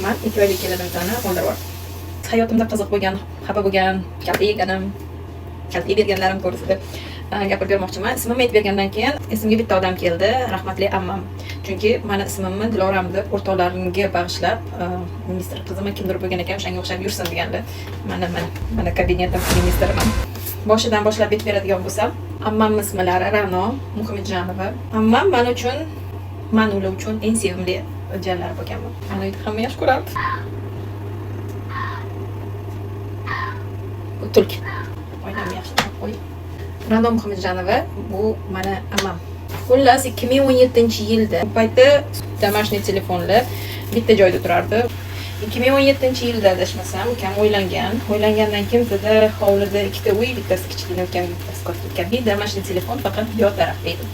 man 2 oylik kelinimni o'ldirib yubordim. Hayotimda qiziq bo'lgan, xafa bo'lgan, kalta yeganim, kalta berganlarim to'g'risida gapirib bermoqchiman. Ismimni aytib bergandan keyin esimga bitta odam keldi, rahmatli ammam. Chunki meni ismimni Diloram deb o'rtoqlarimga bag'ishlab, ministr qizimni kimdir bo'lgan ekan, o'shanga o'xshab yursin degandi. Mana kabinetim ministriman. Boshidan boshlab bitib beradigan bo'lsam, ammamning ismlari Ra'no Muhammadjanova. Ammam men ular uchun eng sevimli jiyanlar bo'lganman. Meni uyda hamma yaxshi ko'rardi. Tulki. Oynam yaxshi qo'y. Ra'no Muhammadjanova bu mana ammam. Xullas 2017-yilda bu paytda домашний telefonlar bitta joyda turardi. 2017-yilda adashmasam, ukam o'ylangandan keyin bizda hovlida ikkita uy, bittasi kichkina ekan, bittasi katta ekan. Домашний telefon faqat bu yoq tarafda edi.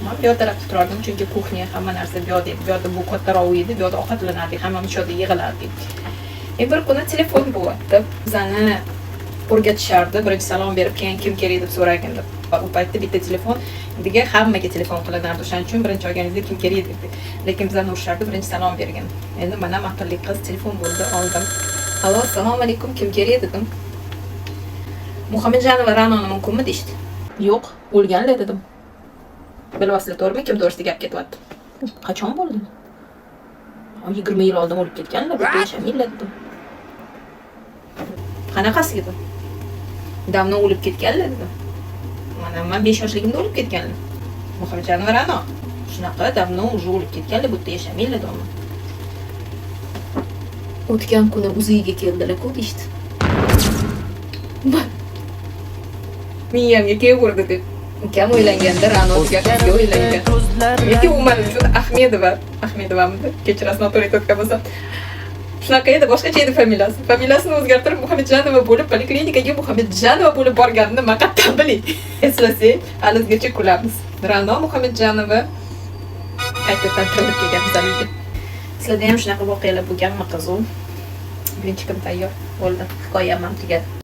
Men bu yoq tarafda turardim, chunki kuxnya hamma narsa bu yoqda edi. Bu yoqda bu kattaroq uy edi, bu yoqda ovqatlanardik, hammamiz shu yerda yig'ilardik. Bir kuni telefon bo'lyapti. Bizani o'rgatishardi, birinchi salom berib, keyin kim kerak deb so'ragan deb. U paytda bitta telefon degan hammaga telefon qilinardi. O'shaning uchun birinchi olganingizda kim kerak dedi. Lekin bizani urishardi, birinchi salom bergan. Endi mana maqilli qiz telefon bo'ldi, oldim. Allo, assalomu alaykum, kim kerak dedim. Muhammadjanova Ra'noni mumkinmi deydi. Yo'q, o'lganlar dedim. Bilvasizlar to'g'rimi, kim to'g'risida gap ketyapti. Qachon bo'ldi? 20 yil oldin o'lib ketganlar, bu yashamaylar dedim. Qanaqasi edi? Damno o'lib ketganlar dedim. Mana men 5 yoshligimda o'lib ketganlar. Muhammadjanova Ra'no. Shunaqa damno уже o'lib ketganlar, bu yerda yashamaylar dedim. O'tgan kuni o'ziga keldilar-ku deydi. Miyamga kelgurdi deb. Ukam o'ylanganda Ra'noga o'ylangan. Lekin u men uchun Ahmedovamidi. Kechirasiz noto'g'ri aytayotgan bo'lsam. Shunaqa edi, boshqacha edi familiyasi. Familiyasini o'zgartirib Muhammadjanova bo'lib, poliklinikaga Muhammadjanova bo'lib borganini maqatdan biling. Eslasak, halizgacha kulamiz. Ra'no Muhammadjanova qaytadan tirilib kelgan bizlarga. Sizlarda ham shunaqa voqealar bo'lganmi qizu? Birinchi kun tayyor bo'ldi. Hikoyam ham tugadi.